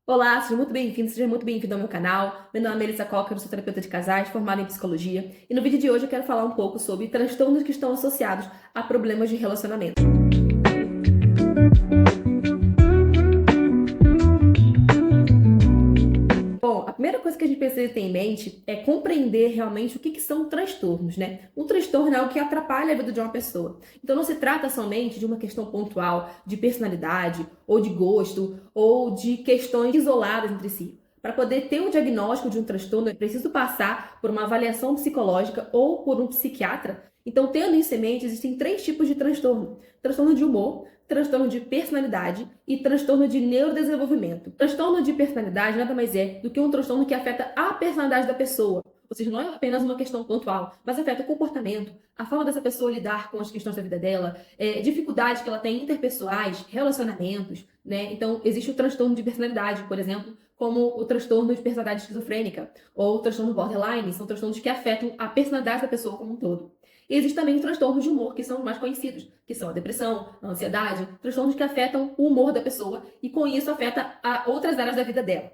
Olá, seja muito bem-vindo ao meu canal. Meu nome é Melissa Cocker, eu sou terapeuta de casais, formada em psicologia. E no vídeo de hoje eu quero falar um pouco sobre transtornos que estão associados a problemas de relacionamento. Bom, a primeira coisa que a gente precisa ter em mente é compreender realmente o que são transtornos, né? Um transtorno é algo que atrapalha a vida de uma pessoa. Então não se trata somente de uma questão pontual de personalidade, ou de gosto, ou de questões isoladas entre si. Para poder ter um diagnóstico de um transtorno, é preciso passar por uma avaliação psicológica ou por um psiquiatra. Então, tendo isso em mente, existem três tipos de transtorno: transtorno de humor, transtorno de personalidade e transtorno de neurodesenvolvimento. Transtorno de personalidade nada mais é do que um transtorno que afeta a personalidade da pessoa. Ou seja, não é apenas uma questão pontual, mas afeta o comportamento, a forma dessa pessoa lidar com as questões da vida dela, dificuldades que ela tem interpessoais, relacionamentos, né? Então, existe o transtorno de personalidade, por exemplo, como o transtorno de personalidade esquizofrênica ou o transtorno borderline, são transtornos que afetam a personalidade da pessoa como um todo. E existe também os transtornos de humor, que são os mais conhecidos, que são a depressão, a ansiedade, transtornos que afetam o humor da pessoa e com isso afeta outras áreas da vida dela.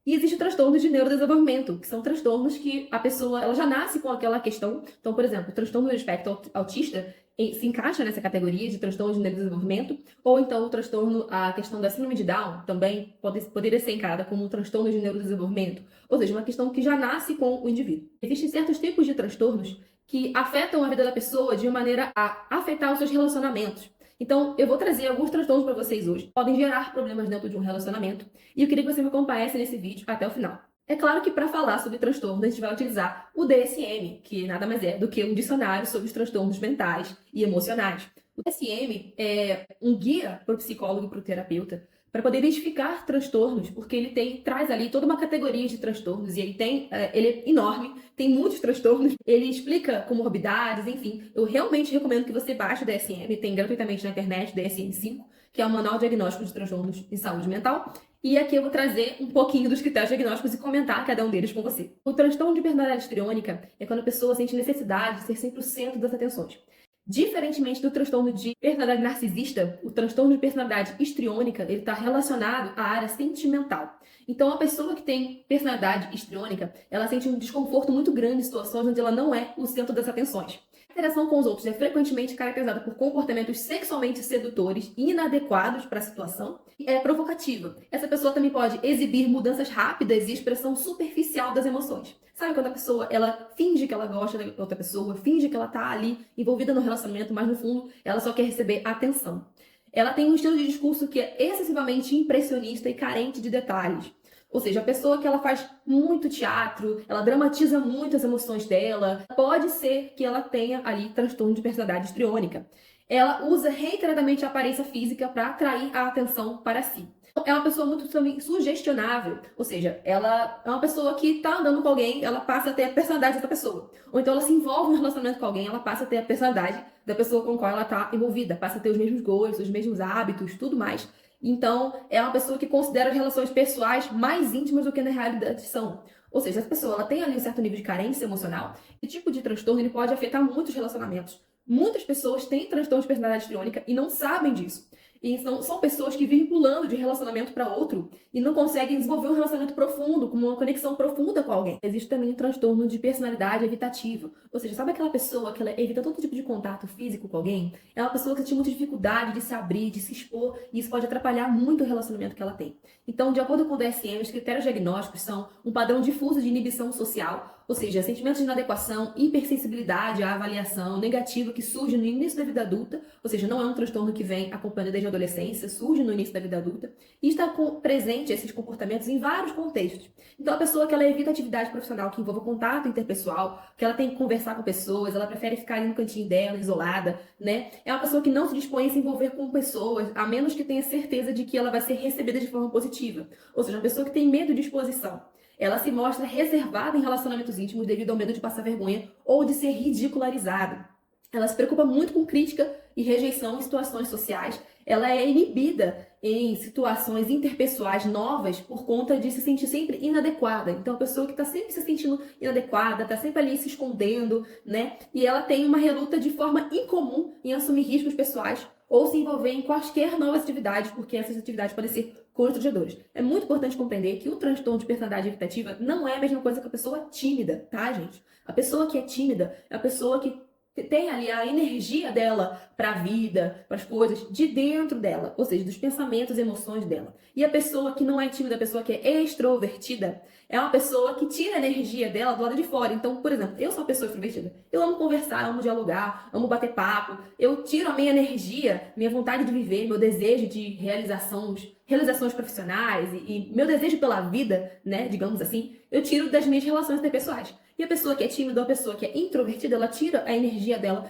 E existe o transtorno de neurodesenvolvimento, que são transtornos que a pessoa ela já nasce com aquela questão. Então, por exemplo, o transtorno do espectro autista se encaixa nessa categoria de transtorno de neurodesenvolvimento, ou então o transtorno, a questão da síndrome de Down também poderia ser encarada como um transtorno de neurodesenvolvimento, ou seja, uma questão que já nasce com o indivíduo. Existem certos tipos de transtornos que afetam a vida da pessoa de maneira a afetar os seus relacionamentos. Então, eu vou trazer alguns transtornos para vocês hoje. Podem gerar problemas dentro de um relacionamento. E eu queria que você me acompanhasse nesse vídeo até o final. É claro que para falar sobre transtornos, a gente vai utilizar o DSM, que nada mais é do que um dicionário sobre os transtornos mentais e emocionais. O DSM é um guia para o psicólogo e para o terapeuta para poder identificar transtornos, porque ele traz ali toda uma categoria de transtornos e ele é enorme, tem muitos transtornos, ele explica comorbidades, enfim. Eu realmente recomendo que você baixe o DSM, tem gratuitamente na internet, o DSM-5, que é o Manual Diagnóstico de Transtornos em Saúde Mental. E aqui eu vou trazer um pouquinho dos critérios diagnósticos e comentar cada um deles com você. O transtorno de personalidade histriônica é quando a pessoa sente necessidade de ser sempre o centro das atenções. Diferentemente do transtorno de personalidade narcisista, o transtorno de personalidade histriônica ele está relacionado à área sentimental. Então, a pessoa que tem personalidade histriônica, ela sente um desconforto muito grande em situações onde ela não é o centro das atenções. A interação com os outros é frequentemente caracterizada por comportamentos sexualmente sedutores e inadequados para a situação e é provocativa. Essa pessoa também pode exibir mudanças rápidas e expressão superficial das emoções. Sabe quando a pessoa ela finge que ela gosta da outra pessoa, finge que ela tá ali envolvida no relacionamento, mas no fundo ela só quer receber atenção. Ela tem um estilo de discurso que é excessivamente impressionista e carente de detalhes. Ou seja, a pessoa que ela faz muito teatro, ela dramatiza muito as emoções dela, pode ser que ela tenha ali transtorno de personalidade histriônica. Ela usa reiteradamente a aparência física para atrair a atenção para si. É uma pessoa muito também sugestionável, ou seja, ela é uma pessoa que tá andando com alguém, ela passa a ter a personalidade da pessoa. Ou então ela se envolve em um relacionamento com alguém, ela passa a ter a personalidade da pessoa com a qual ela tá envolvida, passa a ter os mesmos gostos, os mesmos hábitos, tudo mais. Então, é uma pessoa que considera as relações pessoais mais íntimas do que na realidade são. Ou seja, essa pessoa ela tem ali um certo nível de carência emocional. Esse tipo de transtorno ele pode afetar muitos relacionamentos. Muitas pessoas têm transtorno de personalidade histriônica e não sabem disso. E são pessoas que vivem pulando de relacionamento para outro e não conseguem desenvolver um relacionamento profundo, com uma conexão profunda com alguém. Existe também o transtorno de personalidade evitativa. Ou seja, sabe aquela pessoa que ela evita todo tipo de contato físico com alguém? É uma pessoa que tem muita dificuldade de se abrir, de se expor, e isso pode atrapalhar muito o relacionamento que ela tem. Então, de acordo com o DSM, os critérios diagnósticos são um padrão difuso de inibição social, ou seja, sentimentos de inadequação, hipersensibilidade à avaliação negativa que surge no início da vida adulta, ou seja, não é um transtorno que vem acompanhando desde a adolescência, surge no início da vida adulta, e está presente esses comportamentos em vários contextos. Então, a pessoa que ela evita atividade profissional que envolva contato interpessoal, que ela tem que conversar com pessoas, ela prefere ficar ali no cantinho dela, isolada, né? É uma pessoa que não se dispõe a se envolver com pessoas, a menos que tenha certeza de que ela vai ser recebida de forma positiva. Ou seja, uma pessoa que tem medo de exposição. Ela se mostra reservada em relacionamentos íntimos devido ao medo de passar vergonha ou de ser ridicularizada. Ela se preocupa muito com crítica e rejeição em situações sociais. Ela é inibida em situações interpessoais novas por conta de se sentir sempre inadequada. Então, a pessoa que está sempre se sentindo inadequada, está sempre ali se escondendo, né? E ela tem uma reluta de forma incomum em assumir riscos pessoais ou se envolver em quaisquer novas atividades, porque essas atividades podem ser constrangedores. É muito importante compreender que o transtorno de personalidade evitativa não é a mesma coisa que a pessoa tímida, tá, gente? A pessoa que é tímida é a pessoa que tem ali a energia dela para a vida, para as coisas, de dentro dela, ou seja, dos pensamentos e emoções dela. E a pessoa que não é tímida, a pessoa que é extrovertida, é uma pessoa que tira a energia dela do lado de fora. Então, por exemplo, eu sou uma pessoa extrovertida. Eu amo conversar, amo dialogar, amo bater papo. Eu tiro a minha energia, minha vontade de viver, meu desejo de realizações profissionais e meu desejo pela vida, né, digamos assim, eu tiro das minhas relações interpessoais. E a pessoa que é tímida, a pessoa que é introvertida, ela tira a energia dela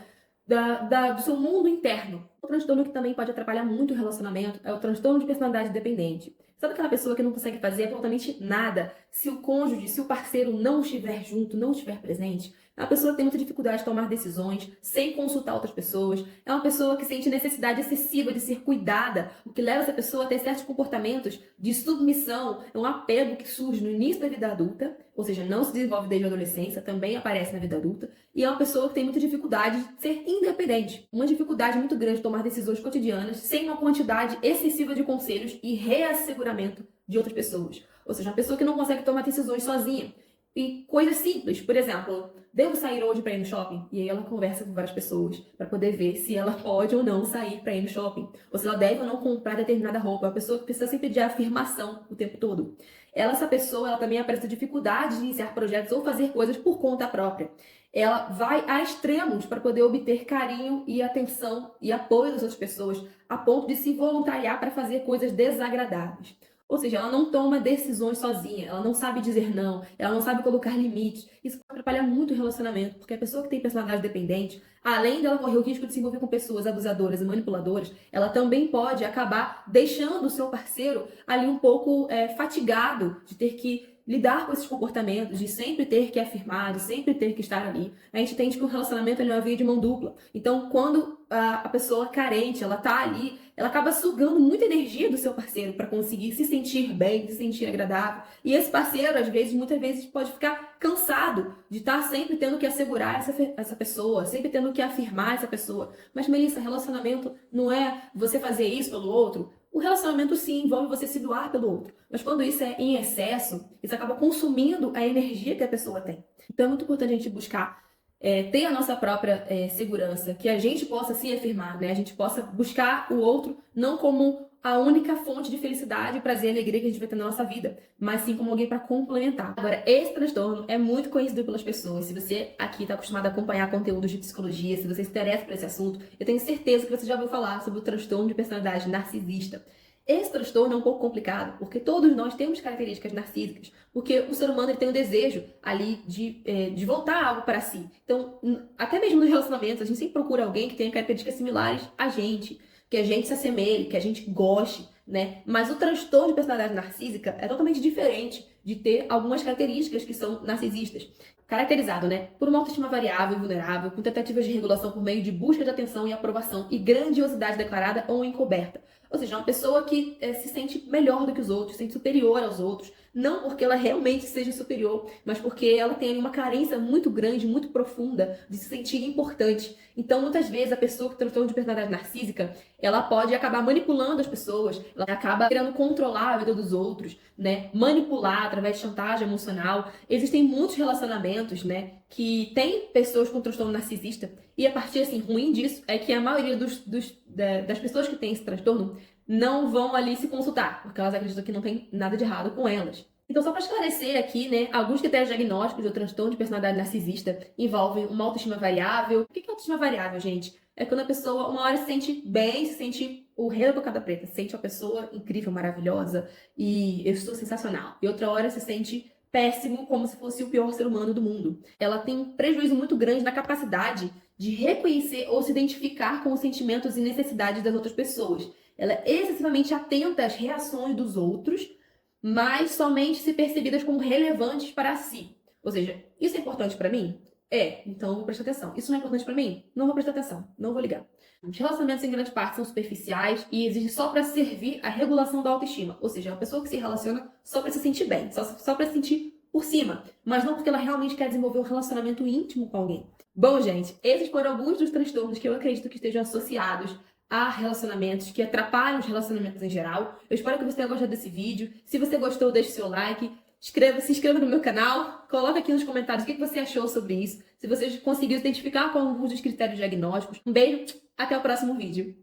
do seu mundo interno. O transtorno que também pode atrapalhar muito o relacionamento é o transtorno de personalidade dependente. Sabe aquela pessoa que não consegue fazer absolutamente nada se o cônjuge, se o parceiro não estiver junto, não estiver presente? É uma pessoa que tem muita dificuldade de tomar decisões sem consultar outras pessoas. É uma pessoa que sente necessidade excessiva de ser cuidada, o que leva essa pessoa a ter certos comportamentos de submissão. É um apego que surge no início da vida adulta, ou seja, não se desenvolve desde a adolescência, também aparece na vida adulta. E é uma pessoa que tem muita dificuldade de ser independente. Uma dificuldade muito grande de tomar decisões cotidianas sem uma quantidade excessiva de conselhos e reasseguramento de outras pessoas. Ou seja, uma pessoa que não consegue tomar decisões sozinha. E coisas simples, por exemplo, devo sair hoje para ir no shopping? E aí ela conversa com várias pessoas para poder ver se ela pode ou não sair para ir no shopping. Ou se ela deve ou não comprar determinada roupa. É uma pessoa que precisa sempre de afirmação o tempo todo. Essa pessoa, ela também apresenta dificuldade de iniciar projetos ou fazer coisas por conta própria. Ela vai a extremos para poder obter carinho e atenção e apoio das outras pessoas, a ponto de se voluntariar para fazer coisas desagradáveis. Ou seja, ela não toma decisões sozinha, ela não sabe dizer não, ela não sabe colocar limites. Isso atrapalha muito o relacionamento, porque a pessoa que tem personalidade dependente, além dela correr o risco de se envolver com pessoas abusadoras e manipuladoras, ela também pode acabar deixando o seu parceiro ali um pouco fatigado de ter que lidar com esses comportamentos, de sempre ter que afirmar, de sempre ter que estar ali. A gente entende que um relacionamento é uma via de mão dupla. Então, quando a pessoa carente, ela tá ali, ela acaba sugando muita energia do seu parceiro para conseguir se sentir bem, se sentir agradável. E esse parceiro, às vezes, muitas vezes, pode ficar cansado de estar sempre tendo que assegurar essa pessoa, sempre tendo que afirmar essa pessoa. Mas, Melissa, relacionamento não é você fazer isso pelo outro. O relacionamento, sim, envolve você se doar pelo outro. Mas quando isso é em excesso, isso acaba consumindo a energia que a pessoa tem. Então é muito importante a gente buscar ter a nossa própria segurança, que a gente possa se afirmar, né? A gente possa buscar o outro não como a única fonte de felicidade, prazer e alegria que a gente vai ter na nossa vida, mas sim como alguém para complementar. Agora, esse transtorno é muito conhecido pelas pessoas. Se você aqui está acostumado a acompanhar conteúdos de psicologia, se você se interessa por esse assunto, eu tenho certeza que você já ouviu falar sobre o transtorno de personalidade narcisista. Esse transtorno é um pouco complicado, porque todos nós temos características narcísicas, porque o ser humano ele tem o desejo ali de voltar algo para si. Então, até mesmo nos relacionamentos, a gente sempre procura alguém que tenha características similares a gente, que a gente se assemelhe, que a gente goste, né? Mas o transtorno de personalidade narcísica é totalmente diferente de ter algumas características que são narcisistas. Caracterizado, né, por uma autoestima variável e vulnerável, com tentativas de regulação por meio de busca de atenção e aprovação e grandiosidade declarada ou encoberta. Ou seja, uma pessoa que se sente melhor do que os outros, se sente superior aos outros, não porque ela realmente seja superior, mas porque ela tem uma carência muito grande, muito profunda de se sentir importante. Então, muitas vezes, a pessoa que tem transtorno de personalidade narcísica, ela pode acabar manipulando as pessoas, ela acaba querendo controlar a vida dos outros, né? Manipular através de chantagem emocional. Existem muitos relacionamentos, né, que tem pessoas com transtorno narcisista, e a parte assim, ruim disso é que a maioria das pessoas que têm esse transtorno não vão ali se consultar, porque elas acreditam que não tem nada de errado com elas. Então, só para esclarecer aqui, né, alguns critérios diagnósticos do transtorno de personalidade narcisista envolvem uma autoestima variável. O que é autoestima variável, gente? É quando a pessoa, uma hora se sente bem, se sente o rei da cocada preta, se sente uma pessoa incrível, maravilhosa, e eu estou sensacional. E outra hora se sente péssimo, como se fosse o pior ser humano do mundo. Ela tem um prejuízo muito grande na capacidade de reconhecer ou se identificar com os sentimentos e necessidades das outras pessoas. Ela é excessivamente atenta às reações dos outros, mas somente se percebidas como relevantes para si. Ou seja, isso é importante para mim? É, então eu vou prestar atenção. Isso não é importante para mim? Não vou prestar atenção, não vou ligar. Os relacionamentos, em grande parte, são superficiais e existem só para servir à regulação da autoestima. Ou seja, é uma pessoa que se relaciona só para se sentir bem, só para se sentir por cima, mas não porque ela realmente quer desenvolver um relacionamento íntimo com alguém. Bom, gente, esses foram alguns dos transtornos que eu acredito que estejam associados a relacionamentos, que atrapalham os relacionamentos em geral. Eu espero que você tenha gostado desse vídeo. Se você gostou, deixe seu like. Se inscreva no meu canal, coloca aqui nos comentários o que você achou sobre isso, se você conseguiu se identificar com alguns dos critérios diagnósticos. Um beijo, até o próximo vídeo.